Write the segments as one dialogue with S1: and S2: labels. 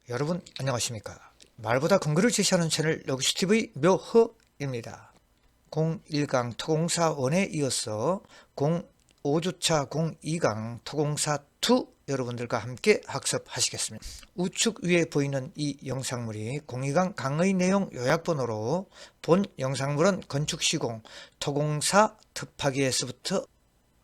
S1: 여러분 안녕하십니까. 말보다 근거를 제시하는 채널 러브시TV 묘허입니다. 01강 토공사 1에 이어서 05주차 02강 토공사 2 여러분들과 함께 학습하시겠습니다. 우측 위에 보이는 이 영상물이 02강 강의 내용 요약본으로 본 영상물은 건축시공 토공사 특파기에서부터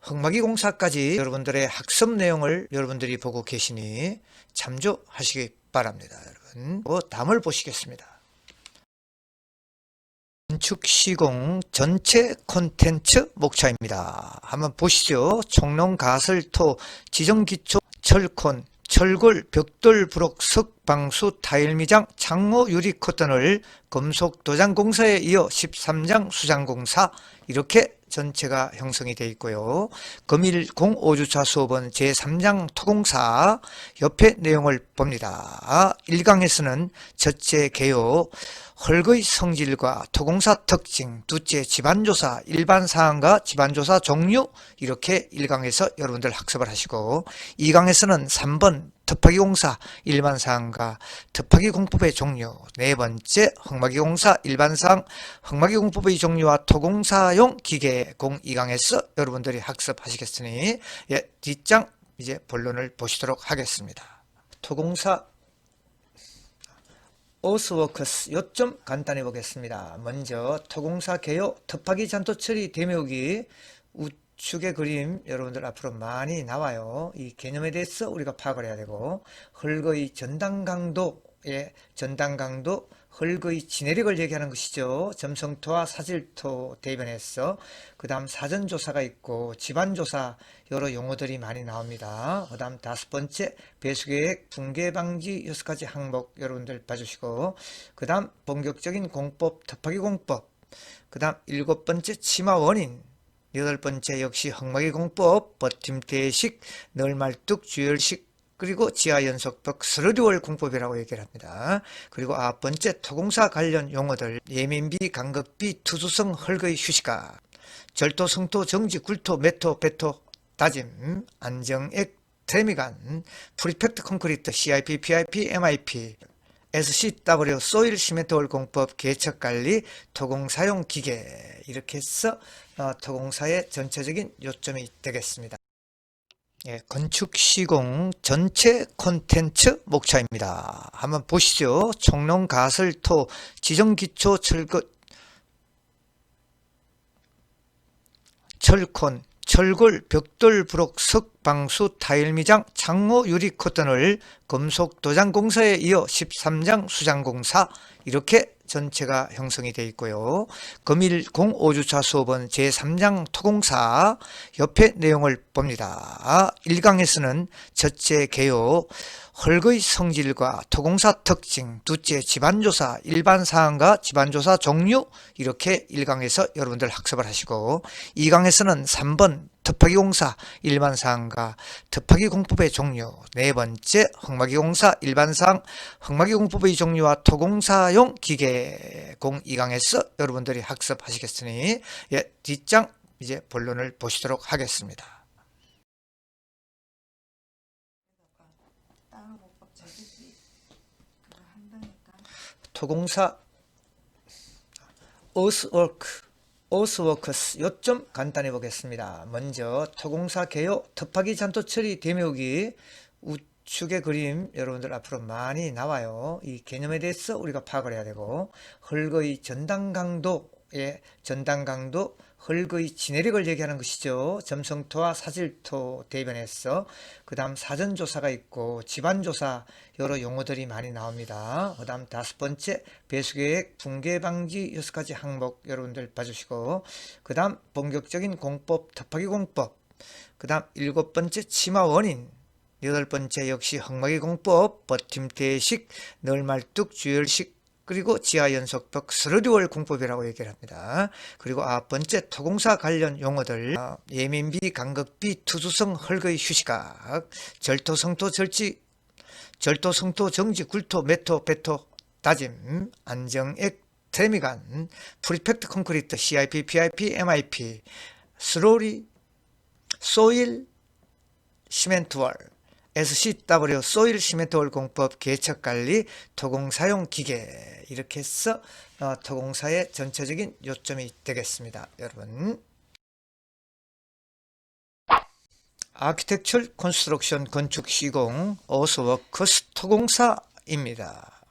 S1: 흙막이 공사까지 여러분들의 학습 내용을 여러분들이 보고 계시니 참조하시기 바랍니다. 여러분, 다음을 보시겠습니다. 건축시공 전체 콘텐츠 목차입니다. 한번 보시죠. 총롱, 가설토, 지정기초, 철콘, 철골, 벽돌, 부록, 석, 방수, 타일 미장, 창호, 유리, 커튼을 금속 도장 공사에 이어 13장 수장공사 이렇게 전체가 형성이 되어 있고요. 금일 05주차 수업은 제3장 토공사 옆에 내용을 봅니다. 1강에서는 첫째 개요, 흙의 성질과 토공사 특징, 둘째 집안조사, 일반사항과 집안조사 종류 이렇게 1강에서 여러분들 학습을 하시고 2강에서는 3번 특파기 공사 일반사항과 특파기 공법의 종류, 네 번째 흙막이 공사 일반사항, 흙막이 공법의 종류와 토공사용 기계 02강에서 여러분들이 학습하시겠으니 뒷장 이제 본론을 보시도록 하겠습니다. 토공사 어스워커스 요점 간단히 보겠습니다. 먼저 토공사 개요, 특파기 잔토 처리 대묘기 우측의 그림 여러분들 앞으로 많이 나와요. 이 개념에 대해서 우리가 파악을 해야 되고, 흙의 전당 강도의 전당 강도, 흙의 진해력을 얘기하는 것이죠. 점성토와 사질토 대변해서 그 다음 사전조사가 있고 집안조사 여러 용어들이 많이 나옵니다. 그 다음 5번째 배수계획, 붕괴방지 6가지 항목 여러분들 봐주시고, 그 다음 본격적인 공법, 특파기 공법, 그 다음 7번째 치마 원인, 8번째 역시 흙막이 공법, 버팀대식, 널말뚝, 주열식, 그리고 지하연속벽 스러리월 공법이라고 얘기를 합니다. 그리고 9번째 토공사 관련 용어들, 예민비, 간극비, 투수성, 흙의 휴식가, 절토, 성토, 정지, 굴토, 매토, 배토, 다짐, 안정액, 트레미간, 프리팩트 콘크리트, CIP, PIP, MIP, SCW, 소일 시멘트홀 공법, 개척관리, 토공사용 기계 이렇게 해서 토공사의 전체적인 요점이 되겠습니다. 건축시공 전체 콘텐츠 목차입니다. 한번 보시죠. 총롱, 가설토, 지정기초, 철콘, 철골, 벽돌, 부록, 석, 방수, 타일 미장, 창호, 유리, 커튼을 금속 도장 공사에 이어 13장 수장공사 이렇게 전체가 형성이 되어 있고요. 금일 05주차 수업은 제3장 토공사 옆에 내용을 봅니다. 1강에서는 첫째 개요, 흙의 성질과 토공사 특징, 둘째 집안조사, 일반사항과 집안조사 종류 이렇게 1강에서 여러분들 학습을 하시고 2강에서는 3번 특파기 공사 일반사항과 특파기 공법의 종류, 네 번째 흙막이 공사 일반사항, 흙막이 공법의 종류와 토공사용 기계 02강에서 여러분들이 학습하시겠으니 뒷장 이제 본론을 보시도록 하겠습니다. 토공사 어스워크스 요점 간단히 보겠습니다. 먼저 토공사 개요, 특파기 잔토 처리 대묘기 우측의 그림 여러분들 앞으로 많이 나와요. 이 개념에 대해서 우리가 파악을 해야 되고, 흙의 전당 강도의 전당 강도, 흙의 진해력을 얘기하는 것이죠. 점성토와 사질토 대변해서 그 다음 사전조사가 있고 집안조사 여러 용어들이 많이 나옵니다. 그 다음 5번째 배수계획, 붕괴방지 6가지 항목 여러분들 봐주시고, 그 다음 본격적인 공법, 특파기 공법, 그 다음 7번째 치마 원인, 8번째 역시 흙막이 공법, 버팀대식, 널말뚝, 주열식, 그리고 지하연속벽 스러리월 공법이라고 얘기를 합니다. 그리고 9번째 토공사 관련 용어들, 예민비, 간극비, 투수성, 흙의 휴식각, 절토, 성토, 절토, 성토, 정지, 굴토, 매토, 배토, 다짐, 안정액, 트레미간, 프리팩트 콘크리트, CIP, PIP, MIP, 소일 시멘트월, SCW 소일 시멘트홀 공법 개척관리 토공사용 기계 이렇게 해서 토공사의 전체적인 요점이 되겠습니다. 여러분 아키텍처 컨스트럭션 건축 시공 어스워크스 토공사입니다.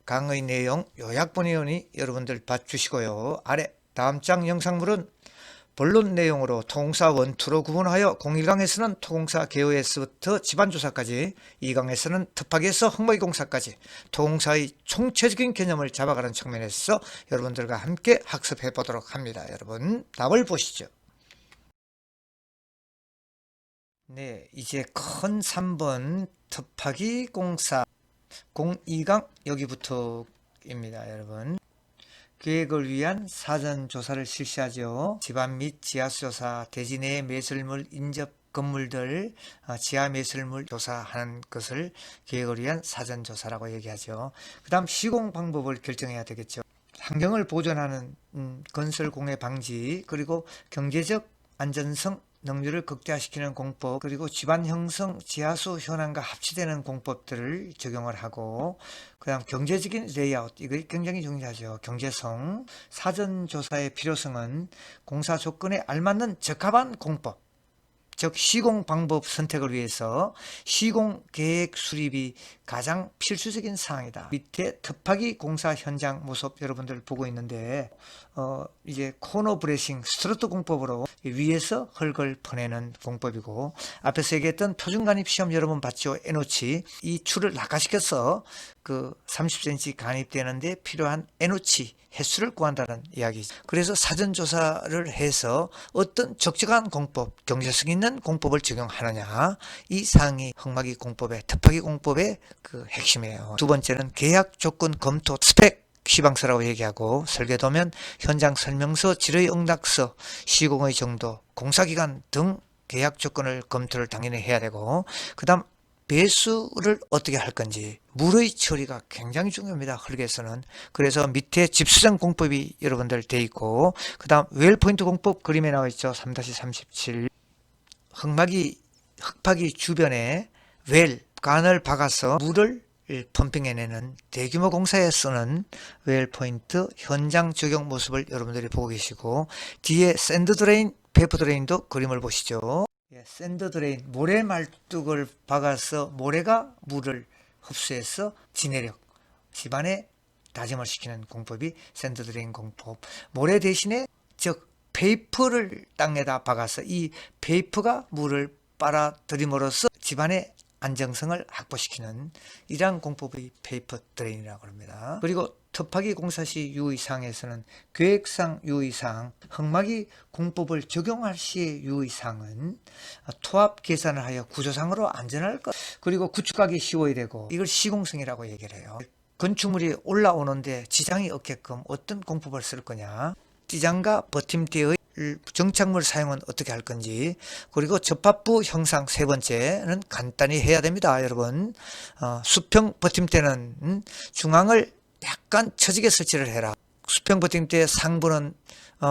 S1: 강의 내용 요약본이오니 여러분들 봐주시고요. 아래 다음 장 영상물은 본론 내용으로 토공사 1, 2로 구분하여 01강에서는 토공사 개요에서부터 집안조사까지 2강에서는 특파기에서 흙목이공사까지 토공사의 총체적인 개념을 잡아가는 측면에서 여러분들과 함께 학습해 보도록 합니다. 여러분 답을 보시죠. 네, 이제 큰 3번 특파기 공사 02강 여기부터입니다. 여러분 계획을 위한 사전조사를 실시하죠. 집안 및 지하수조사, 대지 내 매설물 인접 건물들 지하 매설물 조사하는 것을 계획을 위한 사전조사라고 얘기하죠. 그 다음 시공 방법을 결정해야 되겠죠. 환경을 보존하는 건설 공해 방지, 그리고 경제적 안전성 능률을 극대화시키는 공법, 그리고 집안 형성 지하수 현황과 합치되는 공법들을 적용을 하고, 그 다음 경제적인 레이아웃, 이거 굉장히 중요하죠. 경제성, 사전조사의 필요성은 공사 조건에 알맞는 적합한 공법, 즉 시공 방법 선택을 위해서 시공 계획 수립이 가장 필수적인 사항이다. 밑에 특파기 공사 현장 모습 여러분들 보고 있는데 이제 코너 브레싱 스트로트 공법으로 위에서 흙을 퍼내는 공법이고, 앞에서 얘기했던 표준간입 시험 여러분 봤죠. NO치 이 줄을 낙하시켜서 그 30cm 간입되는데 필요한 NO치 횟수를 구한다는 이야기죠. 그래서 사전조사를 해서 어떤 적절한 공법, 경제성 있는 공법을 적용하느냐, 이 사항이 흙막이 공법의 특파기 공법의 그 핵심이에요. 두 번째는 계약 조건 검토 스펙 시방서라고 얘기하고, 설계도면, 현장 설명서, 질의 응답서, 시공의 정도, 공사기간 등 계약 조건을 검토를 당연히 해야 되고, 그 다음 배수를 어떻게 할 건지, 물의 처리가 굉장히 중요합니다. 흙에서는. 그래서 밑에 집수정 공법이 여러분들 돼 있고, 그 다음 웰포인트 공법 그림에 나와 있죠. 3-37 흙파기 주변에 간을 박아서 물을 펌핑해내는 대규모 공사에 쓰는 웰포인트 현장 적용 모습을 여러분들이 보고 계시고, 뒤에 샌드 드레인, 페이퍼 드레인도 그림을 보시죠. 샌드 드레인, 모래 말뚝을 박아서 모래가 물을 흡수해서 지내력, 집안에 다짐을 시키는 공법이 샌드 드레인 공법. 모래 대신에 즉 페이퍼를 땅에다 박아서 이 페이퍼가 물을 빨아들임으로써 집안의 안정성을 확보시키는 이러한 공법의 페이퍼 드레인이라고 합니다. 그리고 특파기 공사 시 유의사항에서는 계획상 유의사항, 흙막이 공법을 적용할 시의 유의사항은 토합 계산을 하여 구조상으로 안전할 것, 그리고 구축하기 쉬워야 되고, 이걸 시공성이라고 얘기를 해요. 건축물이 올라오는데 지장이 없게끔 어떤 공법을 쓸 거냐, 띠장과 버팀대의 정착물 사용은 어떻게 할 건지, 그리고 접합부 형상 세 번째는 간단히 해야 됩니다. 여러분 수평 버팀대는 중앙을 약간 처지게 설치를 해라. 수평 버팀대 상부는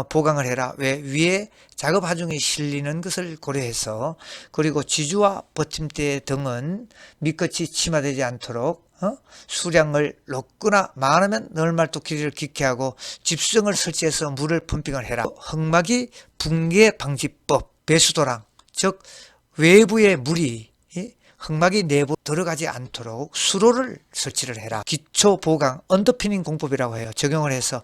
S1: 보강을 해라. 왜? 위에 작업 하중이 실리는 것을 고려해서. 그리고 지주와 버팀대 등은 밑끝이 침하되지 않도록 수량을 높거나 많으면 널말뚝 길이를 깊게 하고 집수정을 설치해서 물을 펌핑을 해라. 흙막이 붕괴 방지법, 배수도랑, 즉 외부의 물이 흙막이 내부 들어가지 않도록 수로를 설치를 해라. 기초 보강, 언더피닝 공법이라고 해요. 적용을 해서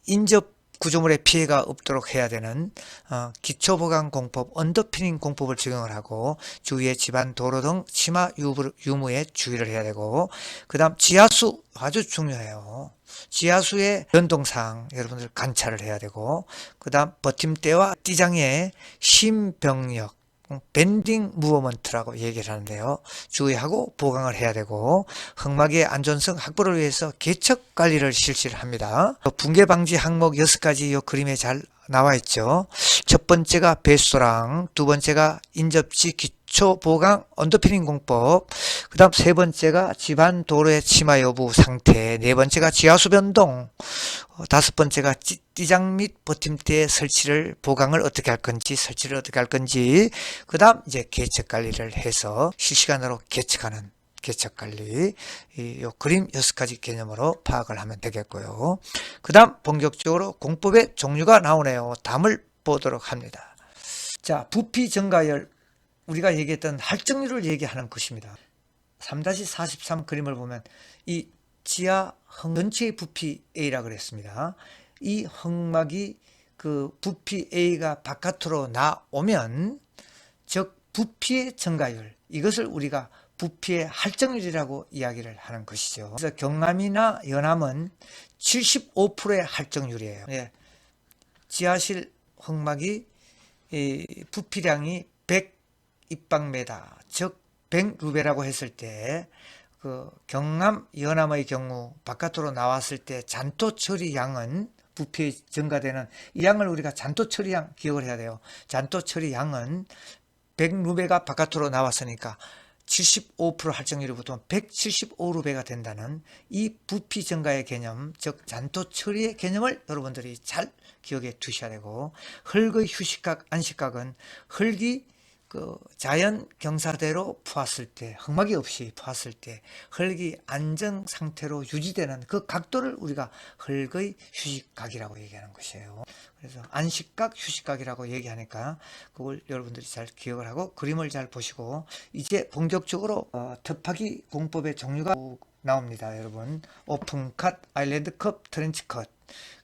S1: 인접 구조물의 피해가 없도록 해야 되는 기초 보강 공법, 언더피닝 공법을 적용을 하고, 주위의 집안, 도로 등 침하 유무에 주의를 해야 되고, 그 다음 지하수 아주 중요해요. 지하수의 변동사항 여러분들 관찰을 해야 되고, 그 다음 버팀대와 띠장의 심병력, 밴딩 무브먼트라고 얘기를 하는데요. 주의하고 보강을 해야 되고, 흙막의 안전성 확보를 위해서 개척 관리를 실시를 합니다. 붕괴 방지 항목 6가지 이 그림에 잘 나와 있죠. 첫 번째가 배수도랑, 두 번째가 인접지 기초 보강 언더피닝 공법, 그 다음 세 번째가 집안 도로의 침하 여부 상태, 네 번째가 지하수 변동, 다섯 번째가 띠장 및 버팀대 설치를 보강을 어떻게 할 건지, 설치를 어떻게 할 건지, 그 다음 이제 개척 관리를 해서 실시간으로 개척하는 개척 관리, 요 그림 6가지 개념으로 파악을 하면 되겠고요. 그 다음 본격적으로 공법의 종류가 나오네요. 다음을 보도록 합니다. 자, 부피 증가율, 우리가 얘기했던 할증률을 얘기하는 것입니다. 3-43 그림을 보면 이 지하 전체의 부피 A라 그랬습니다. 이 흙막이 그 부피 A가 바깥으로 나오면, 즉 부피의 증가율, 이것을 우리가 부피의 할증률이라고 이야기를 하는 것이죠. 그래서 경남이나 연암은 75%의 할증률이에요. 예. 지하실 흙막이 부피량이 100 입방메다, 즉 100루베라고 했을 때, 그 경남, 연암의 경우 바깥으로 나왔을 때 잔토 처리 양은, 부피 증가되는 이 양을 우리가 잔토 처리 양 기억을 해야 돼요. 잔토 처리 양은 100루베가 바깥으로 나왔으니까 75% 할증률이 보통 175루베가 된다는 이 부피 증가의 개념, 즉 잔토 처리의 개념을 여러분들이 잘 기억해 두셔야 되고, 흙의 휴식각, 안식각은 흙이 그 자연 경사대로 푸었을 때, 흙막이 없이 푸었을 때 흙이 안정 상태로 유지되는 그 각도를 우리가 흙의 휴식각이라고 얘기하는 것이에요. 그래서 안식각, 휴식각이라고 얘기하니까 그걸 여러분들이 잘 기억을 하고 그림을 잘 보시고, 이제 본격적으로 덮하기 공법의 종류가 나옵니다. 여러분, 오픈컷, 아일랜드 컷, 트렌치 컷,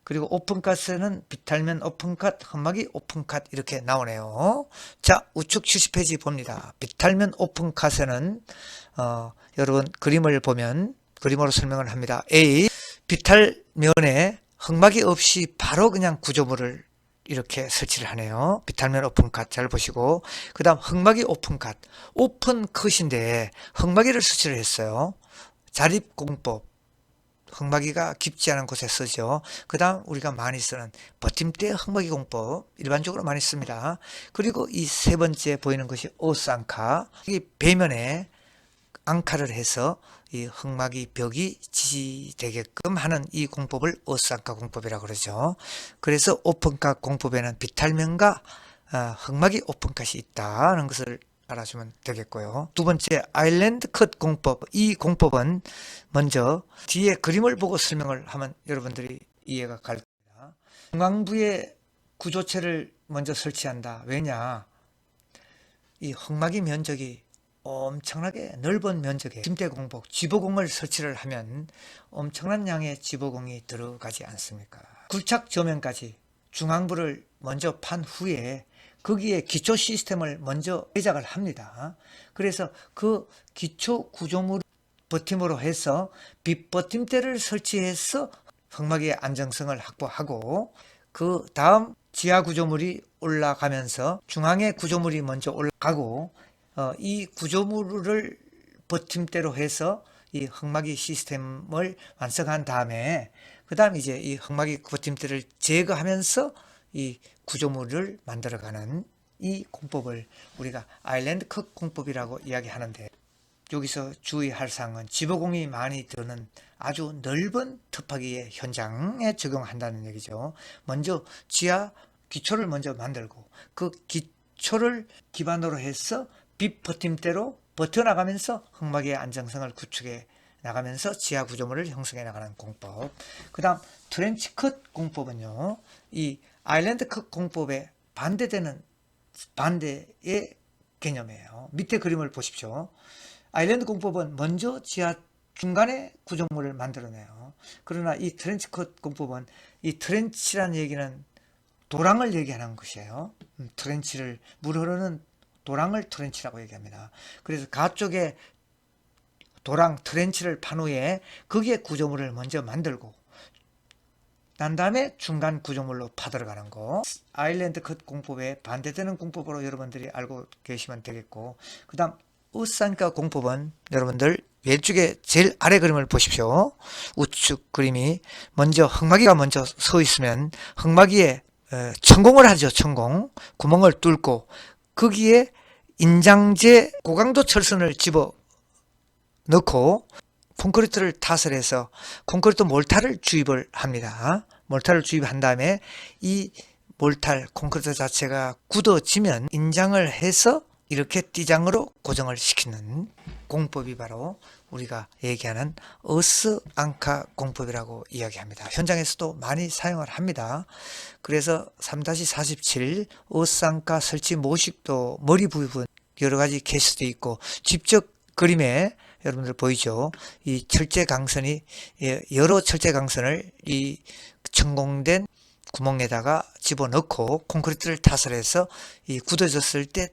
S1: 그리고 오픈컷에는 비탈면 오픈컷, 흙막이 오픈컷 이렇게 나오네요. 자, 우측 70페이지 봅니다. 비탈면 오픈컷에는 여러분 그림을 보면 그림으로 설명을 합니다. A, 비탈면에 흙막이 없이 바로 그냥 구조물을 이렇게 설치를 하네요. 비탈면 오픈컷 잘 보시고, 그 다음 흙막이 오픈컷, 오픈컷인데 흙막이를 설치를 했어요. 자립공법, 흙막이가 깊지 않은 곳에 쓰죠. 그 다음 우리가 많이 쓰는 버팀대 흙막이 공법, 일반적으로 많이 씁니다. 그리고 이 세 번째 보이는 것이 어스앙카, 이 배면에 앙카를 해서 이 흙막이 벽이 지지되게끔 하는 이 공법을 어스앙카 공법이라고 그러죠. 그래서 오픈컷 공법에는 비탈면과 흙막이 오픈컷이 있다는 것을 알아주면 되겠고요. 두 번째 아일랜드 컷 공법, 이 공법은 먼저 뒤에 그림을 보고 설명을 하면 여러분들이 이해가 갈 겁니다. 중앙부에 구조체를 먼저 설치한다. 왜냐, 이 흙막이 면적이 엄청나게 넓은 면적에 침대 공법, 지보공을 설치를 하면 엄청난 양의 지보공이 들어가지 않습니까? 굴착 조명까지 중앙부를 먼저 판 후에 거기에 기초 시스템을 먼저 제작을 합니다. 그래서 그 기초 구조물 버팀으로 해서 빗버팀대를 설치해서 흙막의 안정성을 확보하고, 그 다음 지하 구조물이 올라가면서 중앙의 구조물이 먼저 올라가고, 이 구조물을 버팀대로 해서 이 흙막이 시스템을 완성한 다음에, 그 다음 이제 이 흙막이 버팀대를 제거하면서 이 구조물을 만들어가는 이 공법을 우리가 아일랜드 컷 공법이라고 이야기하는데, 여기서 주의할 사항은 지보공이 많이 드는 아주 넓은 덮하기의 현장에 적용한다는 얘기죠. 먼저 지하 기초를 먼저 만들고 그 기초를 기반으로 해서 빗버팀대로 버텨나가면서 흙막의 안정성을 구축해 나가면서 지하 구조물을 형성해 나가는 공법. 그 다음 트렌치 컷 공법은요, 이 아일랜드 컷 공법에 반대되는 반대의 개념이에요. 밑에 그림을 보십시오. 아일랜드 공법은 먼저 지하 중간에 구조물을 만들어내요. 그러나 이 트렌치 컷 공법은, 이 트렌치라는 얘기는 도랑을 얘기하는 것이에요. 트렌치를, 물 흐르는 도랑을 트렌치라고 얘기합니다. 그래서 가쪽에 도랑 트렌치를 판 후에 거기에 구조물을 먼저 만들고 난 다음에 중간 구조물로 파들어가는 거, 아일랜드 컷 공법에 반대되는 공법으로 여러분들이 알고 계시면 되겠고, 그 다음 어스앙카 공법은 여러분들 왼쪽에 제일 아래 그림을 보십시오. 우측 그림이 먼저 흙막이가 먼저 서 있으면 흙막이에 천공을 하죠. 천공, 구멍을 뚫고 거기에 인장제 고강도 철선을 집어 넣고 콘크리트를 탓을 해서 콘크리트 몰타를 주입을 합니다. 몰타를 주입한 다음에 이 몰탈 콘크리트 자체가 굳어지면 인장을 해서 이렇게 띠장으로 고정을 시키는 공법이 바로 우리가 얘기하는 어스앙카 공법이라고 이야기합니다. 현장에서도 많이 사용을 합니다. 그래서 3-47 어스앙카 설치 모식도 머리 부분 여러 가지 케이스도 있고 직접 그림에 여러분들 보이죠? 이 철제 강선이 여러 철제 강선을 이 천공된 구멍에다가 집어넣고 콘크리트를 탓을 해서 이 굳어졌을 때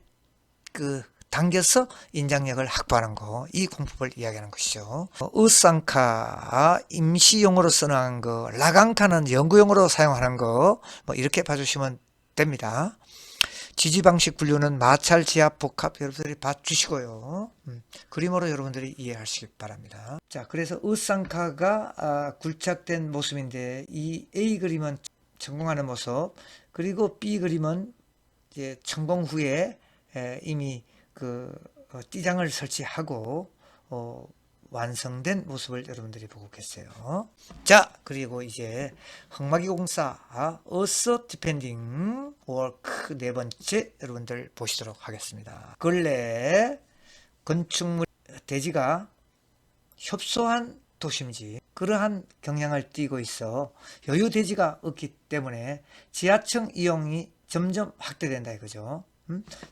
S1: 그 당겨서 인장력을 확보하는 거, 이 공법을 이야기하는 것이죠. 으쌍카 임시용으로 쓰는 거, 라강카는 연구용으로 사용하는 거, 뭐 이렇게 봐주시면 됩니다. 지지 방식 분류는 마찰, 지압, 복합 여러분들이 봐주시고요. 그림으로 여러분들이 이해하시기 바랍니다. 자, 그래서 으쌍카가 굴착된 모습인데 이 A 그림은成功하는 모습, 그리고 B 그림은 이제成功 후에 이미 그 띠장을 설치하고 완성된 모습을 여러분들이 보고 계세요. 자, 그리고 이제 흙막이 공사 어서 디펜딩 워크 네 번째 여러분들 보시도록 하겠습니다. 근래 건축물 대지가 협소한 도심지 그러한 경향을 띠고 있어 여유 대지가 없기 때문에 지하층 이용이 점점 확대된다 이거죠.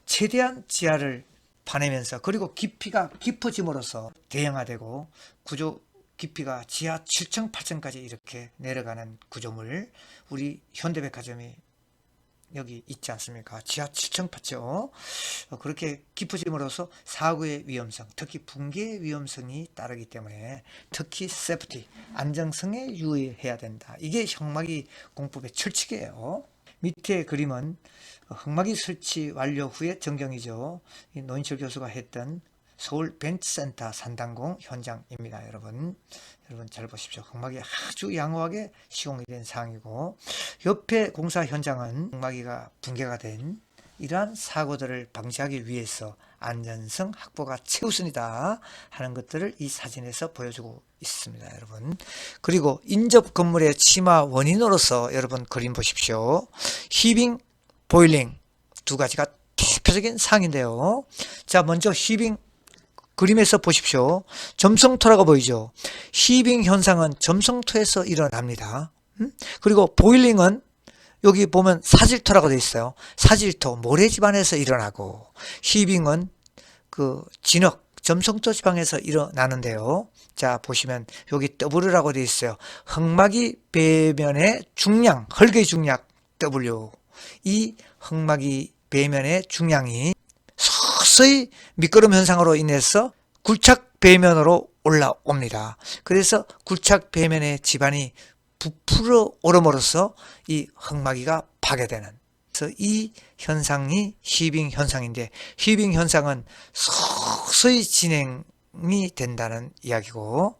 S1: 최대한 지하를 파내면서 그리고 깊이가 깊어짐으로써 대형화되고 구조 깊이가 지하 7층 8층까지 이렇게 내려가는 구조물, 우리 현대백화점이 여기 있지 않습니까? 지하 7층 8층 그렇게 깊어짐으로써 사고의 위험성, 특히 붕괴의 위험성이 따르기 때문에 특히 세프티, 안정성에 유의해야 된다. 이게 흙막이 공법의 철칙이에요. 밑에 그림은 흙막이 설치 완료 후의 전경이죠. 노인철 교수가 했던 서울 벤츠센터 산단공 현장입니다. 여러분 잘 보십시오. 흙막이 아주 양호하게 시공이 된 상황이고, 옆에 공사 현장은 흙막이가 붕괴가 된 이러한 사고들을 방지하기 위해서 안전성 확보가 최우선이다 하는 것들을 이 사진에서 보여주고 있습니다. 여러분, 그리고 인접 건물의 침하 원인으로서 여러분 그림 보십시오. 히빙, 보일링 두 가지가 대표적인 사항인데요. 자, 먼저 히빙 그림에서 보십시오. 점성토라고 보이죠. 히빙 현상은 점성토에서 일어납니다. 그리고 보일링은 여기 보면 사질토라고 되어 있어요. 사질토, 모래 지반에서 일어나고, 히빙은 그 진흙, 점성토 지방에서 일어나는데요. 자, 보시면 여기 W라고 되어 있어요. 흙막이 배면의 중량, 흙의 중량 W. 이 흙막이 배면의 중량이 서서히 미끄럼 현상으로 인해서 굴착 배면으로 올라옵니다. 그래서 굴착 배면의 지반이 부풀어 오름으로써 이 흙막이가 파괴되는, 그래서 이 현상이 히빙 현상인데, 히빙 현상은 서서히 진행이 된다는 이야기고,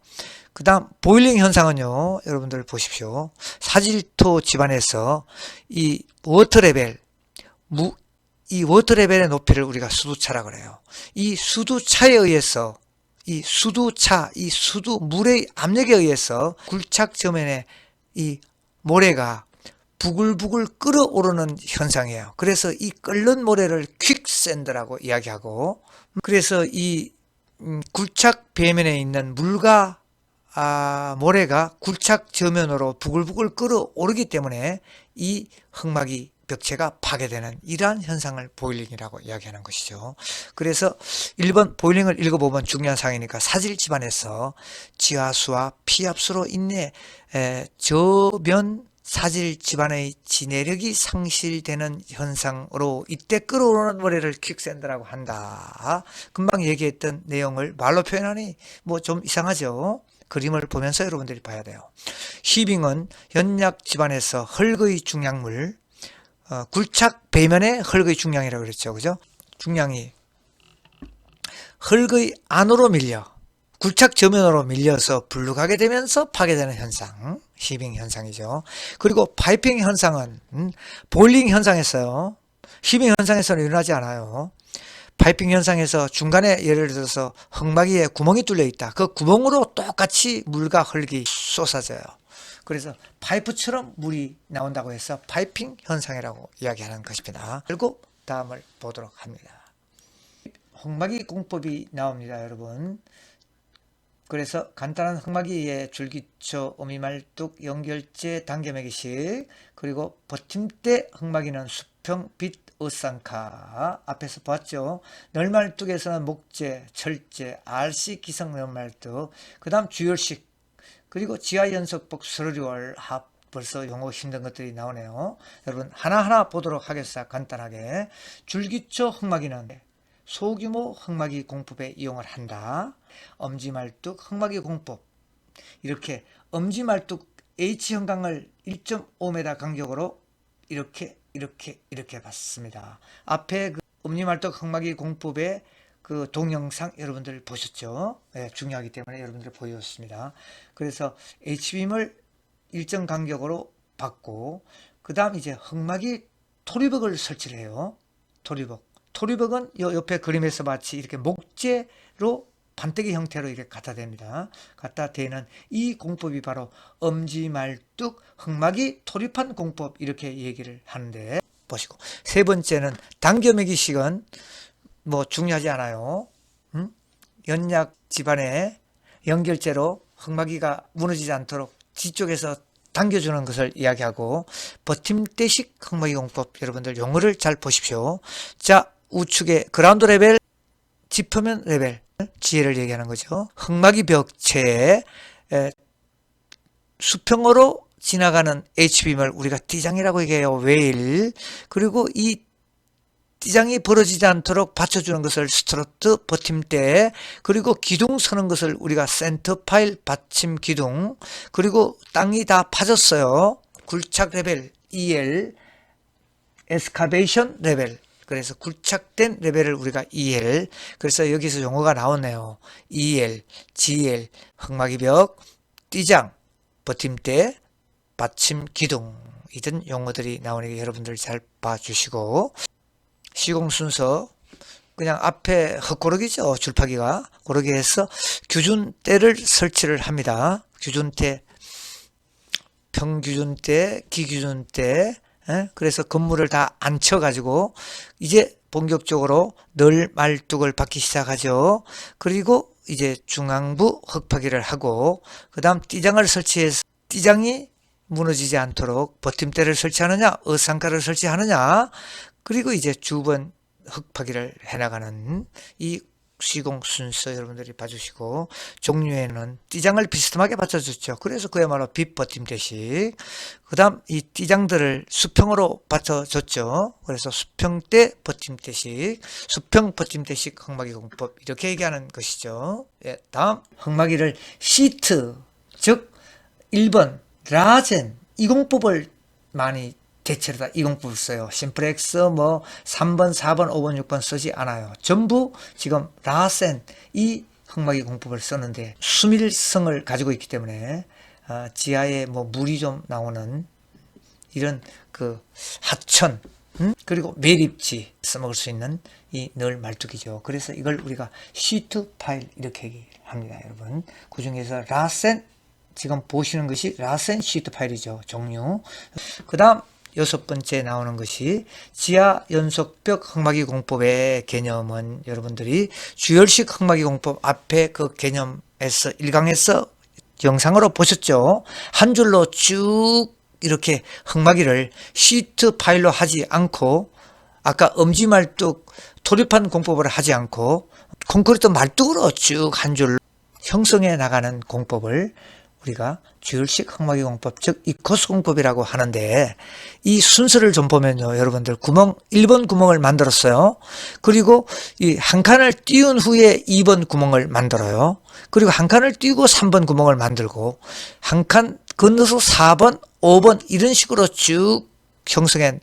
S1: 그 다음 보일링 현상은요, 여러분들 보십시오. 사질토 지반에서 이 워터레벨, 이 워터레벨의 높이를 우리가 수두차라고 그래요. 이 수두차에 의해서, 이 수두 물의 압력에 의해서 굴착 저면에 이 모래가 부글부글 끓어오르는 현상이에요. 그래서 이 끓는 모래를 퀵샌드라고 이야기하고, 그래서 이 굴착 배면에 있는 물과 모래가 굴착 저면으로 부글부글 끓어오르기 때문에 이 흙막이 벽체가 파괴되는 이러한 현상을 보일링이라고 이야기하는 것이죠. 그래서 1번 보일링을 읽어보면 중요한 사항이니까, 사질 지반에서 지하수와 피압수로 인해 저면 사질 지반의 지내력이 상실되는 현상으로 이때 끓어오르는 모래를 퀵샌드라고 한다. 금방 얘기했던 내용을 말로 표현하니 뭐 좀 이상하죠. 그림을 보면서 여러분들이 봐야 돼요. 히빙은 연약 지반에서 흙의 중량물, 굴착 배면의 흙의 중량이라고 그랬죠. 그죠? 중량이 흙의 안으로 밀려 굴착 저면으로 밀려서 불룩하게 되면서 파괴되는 현상, 히빙 현상이죠. 그리고 파이핑 현상은 보일링 현상에서요, 히빙 현상에서는 일어나지 않아요. 파이핑 현상에서 중간에 예를 들어서 흙막이에 구멍이 뚫려 있다. 그 구멍으로 똑같이 물과 흙이 쏟아져요. 그래서 파이프처럼 물이 나온다고 해서 파이핑 현상이라고 이야기하는 것입니다. 그리고 다음을 보도록 합니다. 흙막이 공법이 나옵니다, 여러분. 그래서 간단한 흙막이에 줄기초, 어미말뚝, 연결제, 당겨매기식, 그리고 버팀대 흙막이는 수평, 빛, 어쌍카 앞에서 봤죠. 널말뚝에서는 목재, 철재, RC 기성 널말뚝, 그 다음 주열식, 그리고 지하연속복, 스러리월, 합, 벌써 용어 힘든 것들이 나오네요. 여러분 하나하나 보도록 하겠습니다. 간단하게. 줄기초 흙막이는 소규모 흙막이 공법에 이용을 한다. 엄지말뚝 흙막이 공법, 이렇게 엄지말뚝 H형광을 1.5m 간격으로 이렇게 봤습니다. 앞에 그 엄지말뚝 흙막이 공법의 그 동영상 여러분들 보셨죠? 네, 중요하기 때문에 여러분들 보여줬습니다. 그래서 H빔을 일정 간격으로 받고, 그 다음 이제 흙막이 토리벅을 설치를 해요. 토리벅은 요 옆에 그림에서 마치 이렇게 목재로 반대기 형태로 이렇게 갖다 댑니다. 갖다 대는 이 공법이 바로 엄지말뚝 흙막이 토립한 공법, 이렇게 얘기를 하는데, 보시고 세 번째는 당겨매기식은 뭐 중요하지 않아요. 연약 집안의 연결제로 흙막이가 무너지지 않도록 뒤쪽에서 당겨주는 것을 이야기하고, 버팀대식 흙막이 공법, 여러분들 용어를 잘 보십시오. 자, 우측에 그라운드 레벨, 짚으면 레벨, 지혜를 얘기하는 거죠. 흙막이 벽체에 수평으로 지나가는 H빔을 우리가 띠장이라고 얘기해요. 웨일. 그리고 이 띠장이 벌어지지 않도록 받쳐주는 것을 스트러트, 버팀대, 그리고 기둥 서는 것을 우리가 센터파일, 받침 기둥, 그리고 땅이 다 파졌어요. 굴착 레벨, EL, 에스카베이션 레벨. 그래서 굴착된 레벨을 우리가 EL, 그래서 여기서 용어가 나오네요. EL, GL, 흙막이 벽, 띠장, 버팀대, 받침 기둥, 이런 용어들이 나오니까 여러분들 잘 봐주시고, 시공 순서 그냥 앞에 흙고르기죠. 줄파기가 고르게 해서 규준대를 설치를 합니다. 규준대, 평규준대, 기규준대. 그래서 건물을 다 앉혀가지고 이제 본격적으로 널말뚝을 받기 시작하죠. 그리고 이제 중앙부 흙파기를 하고, 그 다음 띠장을 설치해서 띠장이 무너지지 않도록 버팀대를 설치하느냐, 어상가를 설치하느냐, 그리고 이제 주번 흙파기를 해나가는 이 시공 순서 여러분들이 봐주시고, 종류에는 띠장을 비스듬하게 받쳐줬죠. 그래서 그야말로 빗버팀대식. 그 다음 이 띠장들을 수평으로 받쳐줬죠. 그래서 수평대 버팀대식, 수평 버팀대식 흙막이 공법, 이렇게 얘기하는 것이죠. 예, 다음 흙막이를 시트, 즉 1번 라젠, 이 공법을 많이 대체로다 이 공법을 써요. 심플엑스 뭐 3번, 4번, 5번, 6번 쓰지 않아요. 전부 지금 라센, 이 흙막이 공법을 썼는데 수밀성을 가지고 있기 때문에 지하에 뭐 물이 좀 나오는 이런 그 하천, 그리고 매립지 써먹을 수 있는 이 널 말뚝이죠. 그래서 이걸 우리가 시트 파일 이렇게 얘기합니다, 여러분. 그 중에서 라센, 지금 보시는 것이 라센 시트 파일이죠. 종류. 그 다음 6번째 나오는 것이 지하 연속벽 흙막이 공법의 개념은 여러분들이 주열식 흙막이 공법 앞에 그 개념에서 1강에서 영상으로 보셨죠. 한 줄로 쭉 이렇게 흙막이를 시트 파일로 하지 않고, 아까 엄지말뚝 토립한 공법을 하지 않고 콘크리트 말뚝으로 쭉 한 줄로 형성해 나가는 공법을 우리가 주열식 흙막이 공법, 즉 이코스 공법이라고 하는데, 이 순서를 좀 보면요, 여러분들 1번 구멍을 만들었어요. 그리고 이 한 칸을 띄운 후에 2번 구멍을 만들어요. 그리고 한 칸을 띄우고 3번 구멍을 만들고, 한 칸 건너서 4번, 5번 이런 식으로 쭉 형성해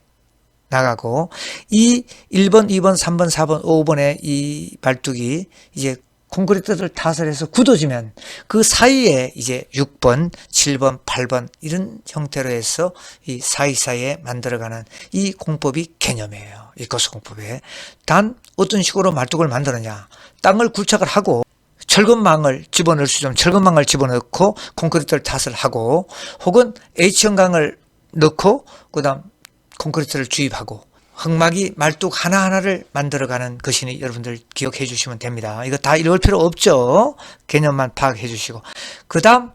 S1: 나가고, 이 1번, 2번, 3번, 4번, 5번의 이 말뚝이 이제 콘크리트를 탓을 해서 굳어지면 그 사이에 이제 6번, 7번, 8번 이런 형태로 해서 이 사이사이에 만들어가는 이 공법이 개념이에요. 이 거수공법에. 단 어떤 식으로 말뚝을 만드느냐. 땅을 굴착을 하고 철근망을 집어넣을 수 있으면 철근망을 집어넣고 콘크리트를 탓을 하고 혹은 H형광을 넣고 그 다음 콘크리트를 주입하고 흙막이 말뚝 하나하나를 만들어가는 것이니 여러분들 기억해 주시면 됩니다. 이거 다 읽을 필요 없죠. 개념만 파악해 주시고. 그 다음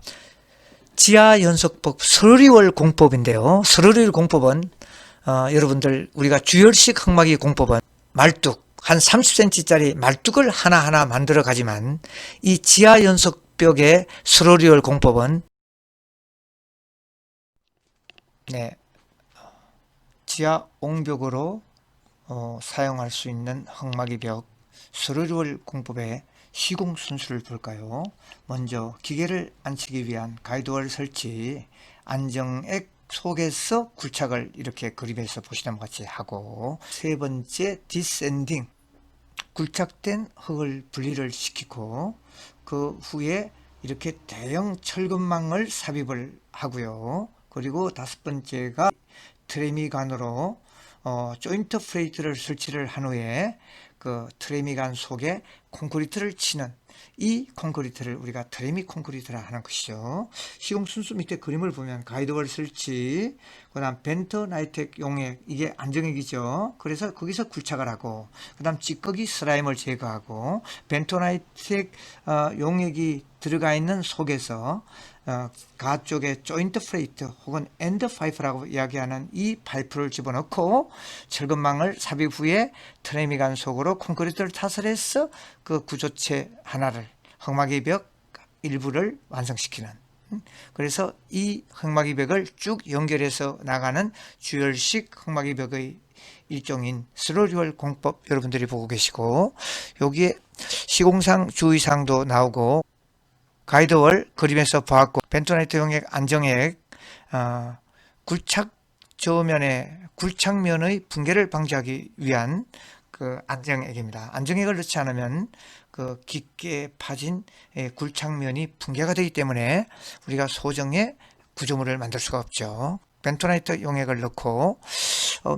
S1: 지하연속법 서리월 공법인데요. 서리월 공법은 여러분들 우리가 주열식 흙막이 공법은 말뚝 한 30cm짜리 말뚝을 하나하나 만들어 가지만 이 지하연속벽의 서리월 공법은 네. 지하 옹벽으로 사용할 수 있는 흙막이 벽 서리월 공법의 시공 순수를 볼까요? 먼저 기계를 앉히기 위한 가이드월 설치, 안정액 속에서 굴착을 이렇게 그림에서 보시는 것 같이 하고, 세 번째 디센딩, 굴착된 흙을 분리를 시키고 그 후에 이렇게 대형 철근망을 삽입을 하고요. 그리고 다섯 번째가 트레미관으로 조인트 플레이트를 설치를 한 후에 그 트레미관 속에 콘크리트를 치는 이 콘크리트를 우리가 트레미 콘크리트라 하는 것이죠. 시공 순수 밑에 그림을 보면 가이드월 설치, 그 다음 벤터 나이텍 용액, 이게 안정액이죠. 그래서 거기서 굴착을 하고, 그 다음 찌꺼기 슬라임을 제거하고, 벤터 나이텍 용액이 들어가 있는 속에서 가 쪽에 조인트 플레이트 혹은 엔드 파이프라고 이야기하는 이 파이프를 집어넣고 철근망을 삽입 후에 트레미관 속으로 콘크리트를 탓을 해서 그 구조체 하나를 흙막이 벽 일부를 완성시키는, 그래서 이 흙막이 벽을 쭉 연결해서 나가는 주열식 흙막이 벽의 일종인 스로리월 공법 여러분들이 보고 계시고, 여기에 시공상 주의사항도 나오고 가이드월 그림에서 보았고, 벤토나이트 용액 안정액, 굴착 저면의 굴착면의 붕괴를 방지하기 위한 그 안정액입니다. 안정액을 넣지 않으면 그 깊게 파진 굴착면이 붕괴가 되기 때문에 우리가 소정의 구조물을 만들 수가 없죠. 벤토나이트 용액을 넣고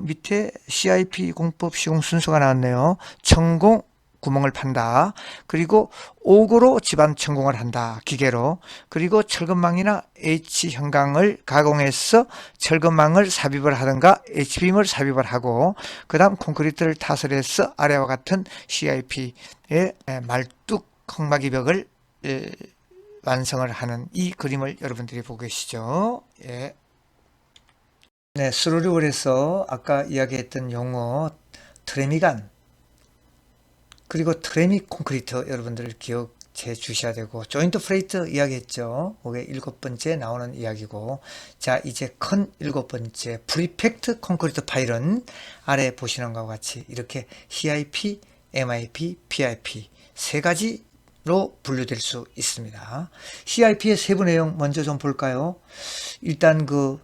S1: 밑에 CIP 공법 시공 순서가 나왔네요. 천공 구멍을 판다. 그리고 옥으로 집안 천공을 한다. 기계로. 그리고 철근망이나 H형광을 가공해서 철근망을 삽입을 하든가 H빔을 삽입을 하고, 그 다음 콘크리트를 탓을 해서 아래와 같은 CIP의 말뚝 흙막이 벽을 완성을 하는 이 그림을 여러분들이 보고 계시죠. 예. 네, 스루리월에서 아까 이야기했던 용어 트레미간 그리고 트레미 콘크리트 여러분들 기억해 주셔야 되고, 조인트 플레이트 이야기했죠. 그게 일곱 번째 나오는 이야기고, 자 이제 큰 일곱 번째 프리팩트 콘크리트 파일은 아래 보시는 것과 같이 이렇게 CIP, MIP, PIP 세 가지로 분류될 수 있습니다. CIP의 세부 내용 먼저 좀 볼까요? 일단 그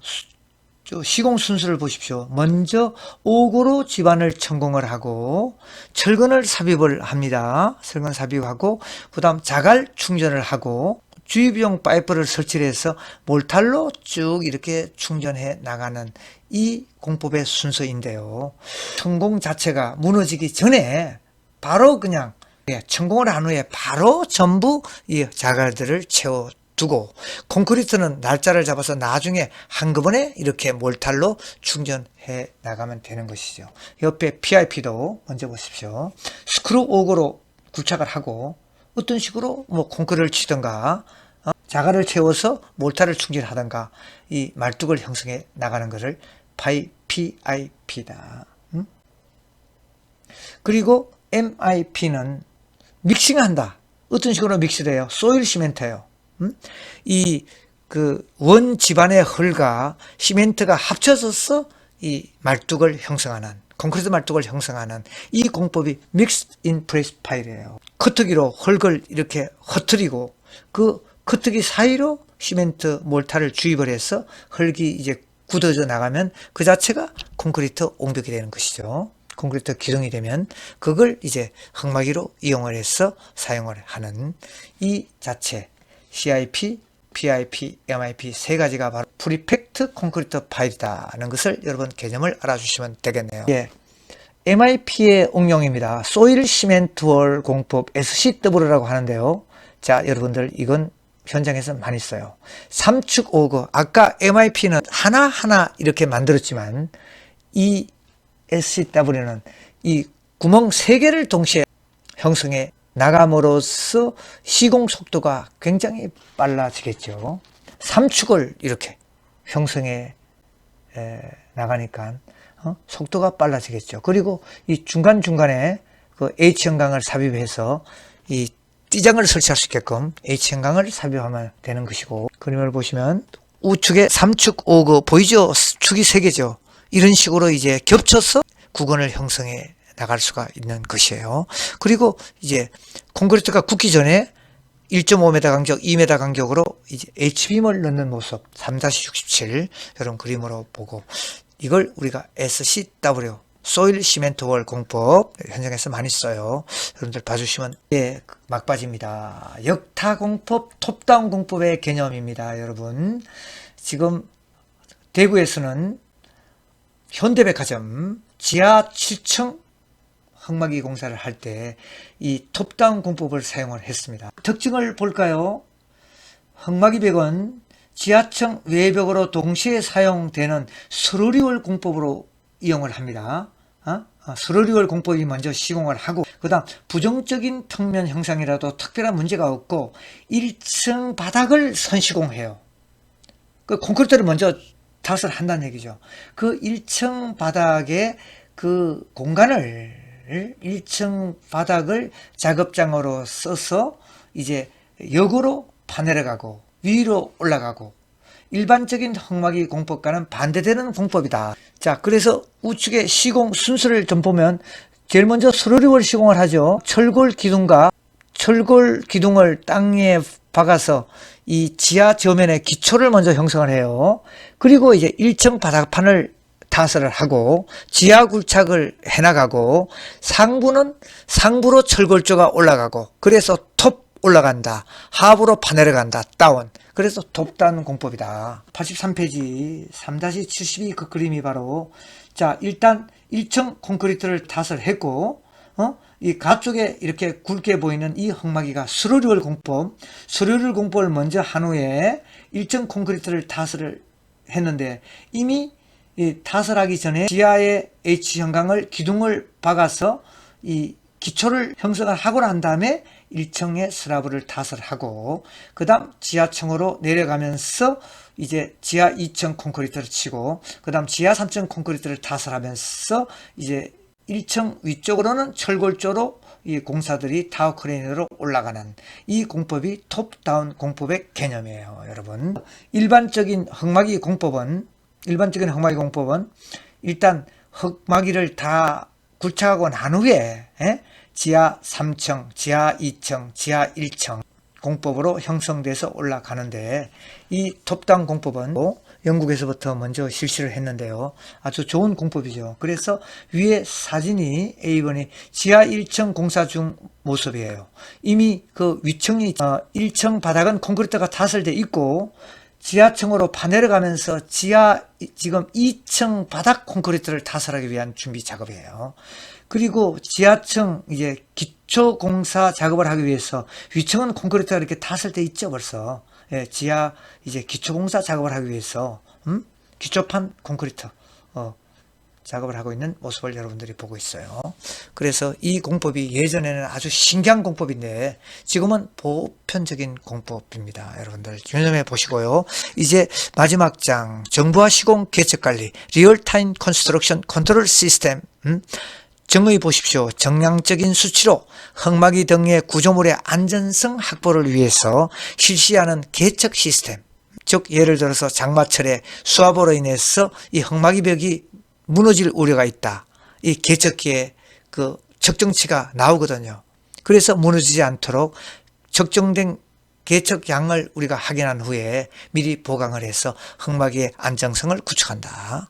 S1: 시공 순서를 보십시오. 먼저 옥으로 집안을 천공을 하고 철근을 삽입을 합니다. 철근 삽입하고 그 다음 자갈 충전을 하고 주입용 파이프를 설치를 해서 몰탈로 쭉 이렇게 충전해 나가는 이 공법의 순서인데요. 천공 자체가 무너지기 전에 바로 그냥 천공을 한 후에 바로 전부 이 자갈들을 채워 두고, 콘크리트는 날짜를 잡아서 나중에 한꺼번에 이렇게 몰탈로 충전해 나가면 되는 것이죠. 옆에 PIP도 먼저 보십시오. 스크루 옥으로 굴착을 하고 어떤 식으로 뭐 콘크리트를 치든가 자갈을 채워서 몰탈을 충전하든가 이 말뚝을 형성해 나가는 것을 PIP다. 그리고 MIP는 믹싱한다. 어떤 식으로 믹스돼요? 소일 시멘트예요. 이 그 원 집안의 흙과 시멘트가 합쳐져서 이 말뚝을 형성하는, 콘크리트 말뚝을 형성하는 이 공법이 믹스 인 프레스 파일이에요. 커트기로 흙을 이렇게 흩트리고 그 커트기 사이로 시멘트 몰타를 주입을 해서 흙이 이제 굳어져 나가면 그 자체가 콘크리트 옹벽이 되는 것이죠. 콘크리트 기둥이 되면 그걸 이제 흙막이로 이용을 해서 사용을 하는 이 자체 CIP, PIP, MIP 세 가지가 바로 프리팩트 콘크리트 파일이다는 것을 여러분 개념을 알아주시면 되겠네요. 예. MIP의 응용입니다. 소일 시멘트 월 공법 SCW라고 하는데요. 자, 여러분들 이건 현장에서 많이 써요. 3축 5거 아까 MIP는 하나하나 이렇게 만들었지만 이 SCW는 이 구멍 3개를 동시에 형성해 나감으로써 시공 속도가 굉장히 빨라지겠죠. 3축을 이렇게 형성해 나가니까 속도가 빨라지겠죠. 그리고 이 중간중간에 그 H형광을 삽입해서 이 띠장을 설치할 수 있게끔 H형광을 삽입하면 되는 것이고, 그림을 보시면 우측에 3축 5거 보이죠? 축이 3개죠. 이런 식으로 이제 겹쳐서 구건을 형성해 나갈 수가 있는 것이에요. 그리고 이제 콘크리트가 굳기 전에 1.5m 간격, 2m 간격으로 이제 H빔을 넣는 모습 3-67 이런 그림으로 보고, 이걸 우리가 SCW 소일 시멘트 월 공법 현장에서 많이 써요. 여러분들 봐주시면 예, 막바지입니다. 역타 공법, 톱다운 공법의 개념입니다. 여러분 지금 대구에서는 현대백화점 지하 7층 흙막이 공사를 할 때 이 톱다운 공법을 사용을 했습니다. 특징을 볼까요? 흙막이 벽은 지하층 외벽으로 동시에 사용되는 스루리월 공법으로 이용을 합니다. 스루리월 공법이 먼저 시공을 하고, 그 다음 부정적인 평면 형상이라도 특별한 문제가 없고 1층 바닥을 선시공해요. 그 콘크리트를 먼저 탓을 한다는 얘기죠. 그 1층 바닥에 그 공간을 1층 바닥을 작업장으로 써서 이제 역으로 파내려가고 위로 올라가고, 일반적인 흙막이 공법과는 반대되는 공법이다. 자, 그래서 우측에 시공 순서를 좀 보면 제일 먼저 스루리월 시공을 하죠. 철골 기둥과 철골 기둥을 땅에 박아서 이 지하 저면의 기초를 먼저 형성을 해요. 그리고 이제 1층 바닥판을 타설을 하고 지하 굴착을 해나가고, 상부로 철골조가 올라가고, 그래서 톱 올라간다, 하부로 파내려간다, 다운. 그래서 톱다운 공법이다. 83페이지 3-72 그 그림이 바로, 자, 일단 1층 콘크리트를 탓을 했고, 이 가쪽에 이렇게 굵게 보이는 이 흙막이가 스루리월 공법, 스루리월 공법을 먼저 한 후에 1층 콘크리트를 탓을 했는데, 이미 이 타설하기 전에 지하에 H형광을 기둥을 박아서 이 기초를 형성을 하고 난 다음에 1층에 슬라브를 타설하고, 그 다음 지하층으로 내려가면서 이제 지하 2층 콘크리트를 치고, 그 다음 지하 3층 콘크리트를 타설하면서 이제 1층 위쪽으로는 철골조로 이 공사들이 타워 크레인으로 올라가는 이 공법이 톱다운 공법의 개념이에요. 여러분, 일반적인 흙막이 공법은 일단 흙막이를 다 굴착하고 난 후에 지하 3층, 지하 2층, 지하 1층 공법으로 형성돼서 올라가는데, 이 톱다운 공법은 영국에서부터 먼저 실시를 했는데요. 아주 좋은 공법이죠. 그래서 위에 사진이 A번이 지하 1층 공사 중 모습이에요. 이미 그 위층이 1층 바닥은 콘크리트가 타설돼 있고 지하층으로 파내려가면서 지금 2층 바닥 콘크리트를 타설하기 위한 준비 작업이에요. 그리고 지하층 이제 기초 공사 작업을 하기 위해서 위층은 콘크리트가 이렇게 타설돼 있죠, 벌써. 예, 지하 이제 기초 공사 작업을 하기 위해서 기초판 콘크리트 작업을 하고 있는 모습을 여러분들이 보고 있어요. 그래서 이 공법이 예전에는 아주 신기한 공법인데 지금은 보편적인 공법입니다. 여러분들 유념해 보시고요. 이제 마지막 장, 정부와 시공 개척관리 리얼타임 컨스트럭션 컨트롤 시스템. 정의 보십시오. 정량적인 수치로 흙막이 등의 구조물의 안전성 확보를 위해서 실시하는 개척 시스템. 즉 예를 들어서 장마철에 수압으로 인해서 이 흙막이 벽이 무너질 우려가 있다. 이 개척기에 그 측정치가 나오거든요. 그래서 무너지지 않도록 적정된 개척량을 우리가 확인한 후에 미리 보강을 해서 흙막이의 안정성을 구축한다.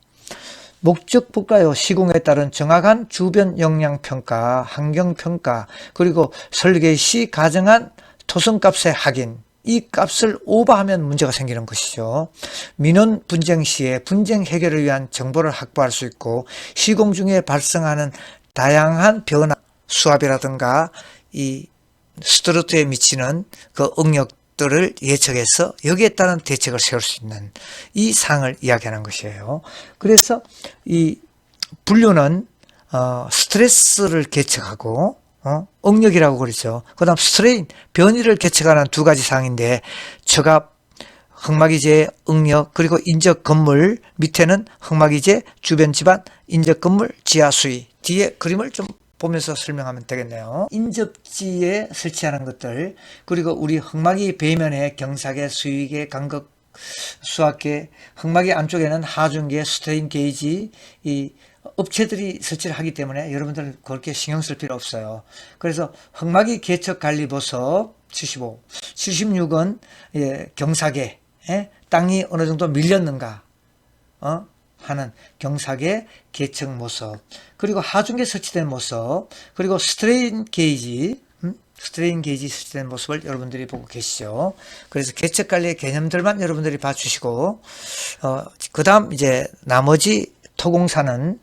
S1: 목적부가요, 시공에 따른 정확한 주변 영향평가, 환경평가, 그리고 설계 시 가정한 토성값의 확인, 이 값을 오버하면 문제가 생기는 것이죠. 민원 분쟁 시에 분쟁 해결을 위한 정보를 확보할 수 있고, 시공 중에 발생하는 다양한 변화, 수압이라든가 이 스트루트에 미치는 그 응력들을 예측해서 여기에 따른 대책을 세울 수 있는 이 사항을 이야기하는 것이에요. 그래서 이 분류는 스트레스를 계측하고 응력이라고 그러죠. 그 다음 스트레인, 변이를 계측하는 두 가지 사항인데, 저갑, 흑막이제, 응력, 그리고 인적 건물, 밑에는 흑막이제, 주변 집안, 인적 건물, 지하 수위. 뒤에 그림을 좀 보면서 설명하면 되겠네요. 인접지에 설치하는 것들, 그리고 우리 흑막이 배면에 경사계, 수위계, 간극, 수압계, 흑막이 안쪽에는 하중계, 스트레인 게이지, 이 업체들이 설치를 하기 때문에 여러분들 그렇게 신경 쓸 필요 없어요. 그래서 흑막이 개척 관리 보석 75, 76은 경사계, 땅이 어느 정도 밀렸는가 하는 경사계 개척 모습, 그리고 하중계 설치된 모습, 그리고 스트레인 게이지 설치된 모습을 여러분들이 보고 계시죠. 그래서 개척 관리의 개념들만 여러분들이 봐주시고, 그 다음 이제 나머지 토공사는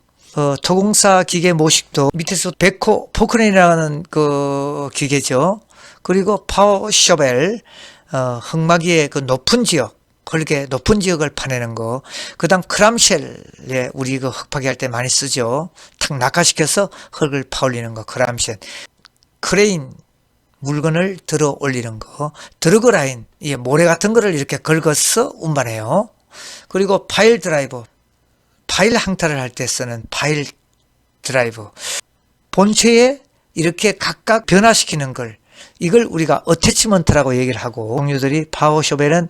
S1: 토공사 기계 모식도 밑에서 백호 포크레인이라는 그 기계죠. 그리고 파워 쇼벨, 흑마기의 그 높은 지역, 그렇게 높은 지역을 파내는 거. 그 다음 크람쉘에 우리 그 흙파기 할 때 많이 쓰죠. 탁 낙하시켜서 흙을 파올리는 거, 크람쉘. 크레인, 물건을 들어 올리는 거. 드러그라인, 모래 같은 거를 이렇게 긁어서 운반해요. 그리고 파일 드라이버, 파일 항타를 할 때 쓰는 파일 드라이브. 본체에 이렇게 각각 변화시키는 걸, 이걸 우리가 어태치먼트라고 얘기를 하고, 종류들이 파워 쇼벨은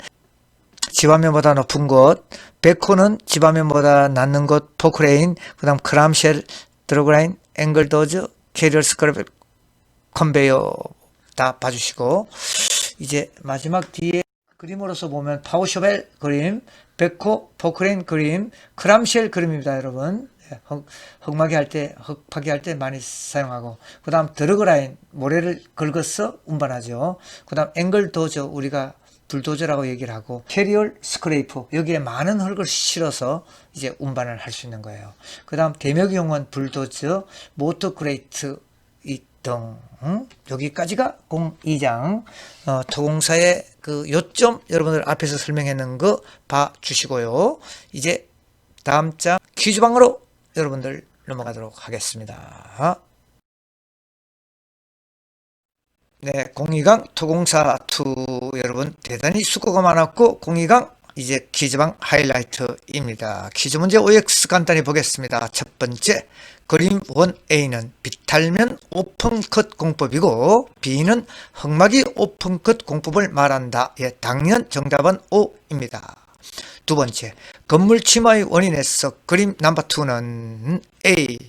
S1: 지바면보다 높은 곳, 백호는 지바면보다 낮는 곳, 포크레인, 그 다음 크람쉘, 드러그라인, 앵글 도즈, 캐리어 스크랩, 컨베이어 다 봐주시고, 이제 마지막 뒤에 그림으로서 보면 파워 쇼벨 그림, 백호, 포크레인 그림, 크람쉘 그림입니다, 여러분. 흙마기 할 때, 흙파기 할 때 많이 사용하고, 그 다음 드러그라인, 모래를 긁어서 운반하죠. 그 다음 앵글 도저, 우리가 불도저라고 얘기를 하고, 캐리얼 스크레이프, 여기에 많은 흙을 실어서 이제 운반을 할 수 있는 거예요. 그 다음 대묘기용은 불도저, 모터 그레이트 등, 여기까지가 02장 토공사의 그 요점 여러분들 앞에서 설명했는 거 봐주시고요. 이제 다음 장 퀴즈방으로 여러분들 넘어가도록 하겠습니다. 네, 02강 토공사 2 여러분 대단히 수고가 많았고, 02강 이제 퀴즈방 하이라이트입니다. 퀴즈 문제 OX 간단히 보겠습니다. 첫 번째, 그림 1A는 비탈면 오픈컷 공법이고 B는 흑막이 오픈컷 공법을 말한다. 당연 정답은 O입니다. 두 번째, 건물 침하의 원인에서 그림 넘버 2는 A,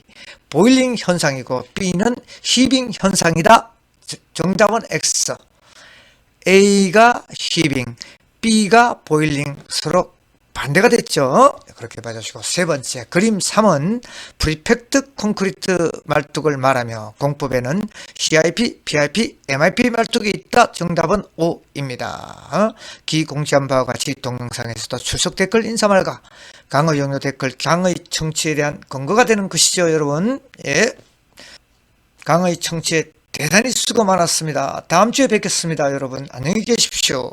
S1: 보일링 현상이고 B는 히빙 현상이다. 정답은 X. A가 히빙, B가 보일링, 서로 반대가 됐죠. 그렇게 봐주시고, 세 번째, 그림 3은 프리팩트 콘크리트 말뚝을 말하며 공법에는 CIP, PIP, MIP 말뚝이 있다. 정답은 O입니다. 기공지한 바와 같이 동영상에서도 출석 댓글 인사말과 강의 용료 댓글, 강의 청취에 대한 근거가 되는 것이죠, 여러분. 예. 강의 청취에 대단히 수고 많았습니다. 다음 주에 뵙겠습니다, 여러분. 안녕히 계십시오.